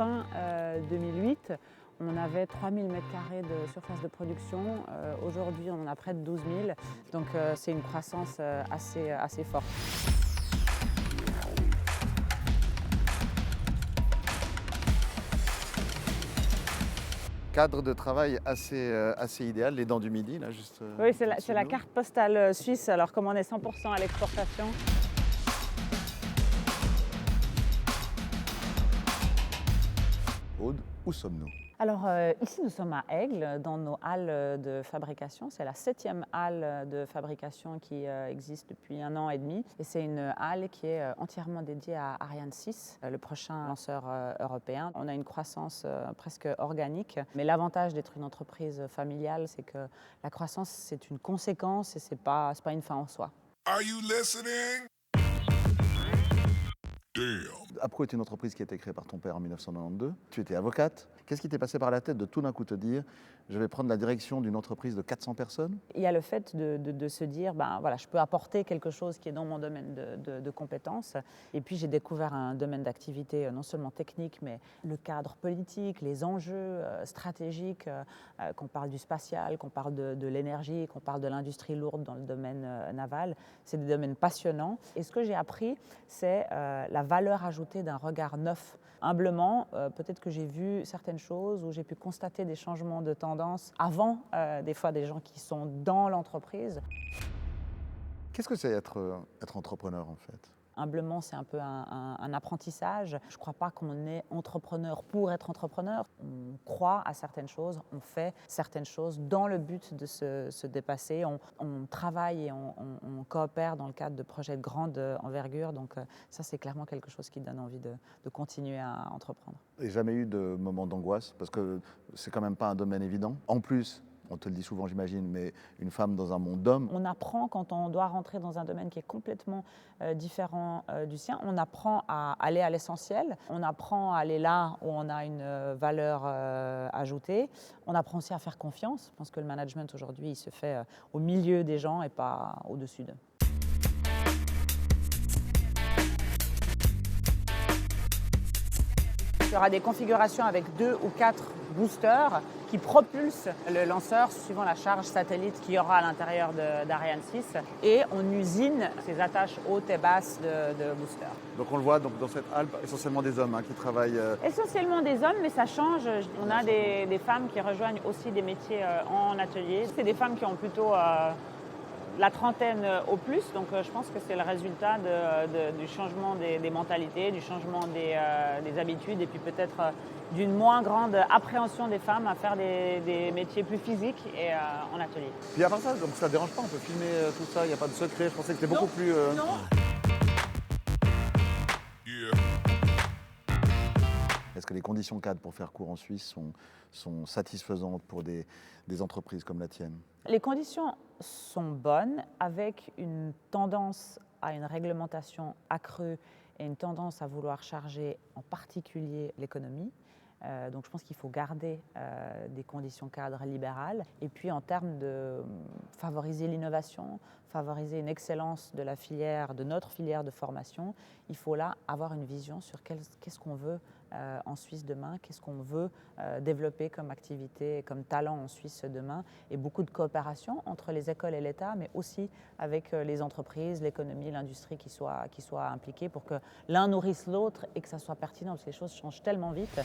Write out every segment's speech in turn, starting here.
fin 2008, on avait 3000 m² de surface de production. Aujourd'hui, on en a près de 12 000. Donc c'est une croissance assez forte. Cadre de travail assez idéal, les Dents du Midi, là, juste. Oui, c'est la carte postale suisse, alors comme on est 100% à l'exportation. Aude, où sommes-nous? Alors ici, nous sommes à Aigle, dans nos halles de fabrication. C'est la 7e halle de fabrication qui existe depuis 1 an et demi. Et c'est une halle qui est entièrement dédiée à Ariane 6, le prochain lanceur européen. On a une croissance presque organique. Mais l'avantage d'être une entreprise familiale, c'est que la croissance, c'est une conséquence et c'est pas une fin en soi. Are you listening? Damn. APCO est une entreprise qui a été créée par ton père en 1992. Tu étais avocate. Qu'est-ce qui t'est passé par la tête de tout d'un coup te dire « je vais prendre la direction d'une entreprise de 400 personnes » ? Il y a le fait de se dire voilà, je peux apporter quelque chose qui est dans mon domaine de compétences. Et puis j'ai découvert un domaine d'activité non seulement technique, mais le cadre politique, les enjeux stratégiques, qu'on parle du spatial, qu'on parle de l'énergie, qu'on parle de l'industrie lourde dans le domaine naval. C'est des domaines passionnants. Et ce que j'ai appris, c'est la valeur ajoutée d'un regard neuf. Humblement, peut-être que j'ai vu certaines choses où j'ai pu constater des changements de tendance avant des fois des gens qui sont dans l'entreprise. Qu'est-ce que c'est être entrepreneur en fait ? Humblement, c'est un peu un apprentissage. Je ne crois pas qu'on est entrepreneur pour être entrepreneur. On croit à certaines choses, on fait certaines choses dans le but de se dépasser. On travaille et on coopère dans le cadre de projets de grande envergure. Donc ça, c'est clairement quelque chose qui donne envie de continuer à entreprendre. Et jamais eu de moment d'angoisse, parce que c'est quand même pas un domaine évident. En plus, on te le dit souvent, j'imagine, mais une femme dans un monde d'hommes. On apprend quand on doit rentrer dans un domaine qui est complètement différent du sien. On apprend à aller à l'essentiel. On apprend à aller là où on a une valeur ajoutée. On apprend aussi à faire confiance. Je pense que le management aujourd'hui, il se fait au milieu des gens et pas au-dessus d'eux. Il y aura des configurations avec 2 ou 4 boosters qui propulsent le lanceur suivant la charge satellite qu'il y aura à l'intérieur d'Ariane 6. Et on usine ces attaches hautes et basses de boosters. Donc on le voit donc, dans cette halle, essentiellement des hommes qui travaillent. Essentiellement des hommes, mais ça change. On a des femmes qui rejoignent aussi des métiers en atelier. C'est des femmes qui ont plutôt la trentaine au plus, donc je pense que c'est le résultat du changement des mentalités, du changement des habitudes et puis peut-être d'une moins grande appréhension des femmes à faire des métiers plus physiques et en atelier. Puis à part ça, donc ça ne dérange pas, on peut filmer tout ça, il n'y a pas de secret, je pensais que c'était beaucoup plus... Non. Yeah. Est-ce que les conditions cadres pour faire cours en Suisse sont satisfaisantes pour des entreprises comme la tienne ? Les conditions sont bonnes, avec une tendance à une réglementation accrue et une tendance à vouloir charger en particulier l'économie. Donc je pense qu'il faut garder des conditions cadres libérales. Et puis en termes de favoriser l'innovation, favoriser une excellence de la filière, de notre filière de formation, il faut là avoir une vision sur qu'est-ce qu'on veut en Suisse demain, qu'est-ce qu'on veut développer comme activité, comme talent en Suisse demain, et beaucoup de coopération entre les écoles et l'État, mais aussi avec les entreprises, l'économie, l'industrie qui soient impliquées pour que l'un nourrisse l'autre et que ça soit pertinent, parce que les choses changent tellement vite.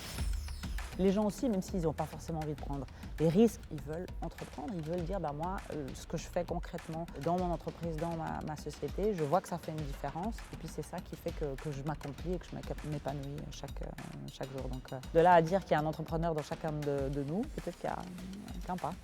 Les gens aussi, même s'ils n'ont pas forcément envie de prendre des risques, ils veulent entreprendre, ils veulent dire moi, ce que je fais concrètement dans mon entreprise, dans ma société, je vois que ça fait une différence. Et puis c'est ça qui fait que je m'accomplis et que je m'épanouis chaque jour. Donc de là à dire qu'il y a un entrepreneur dans chacun de nous, peut-être qu'il y a qu'un pas.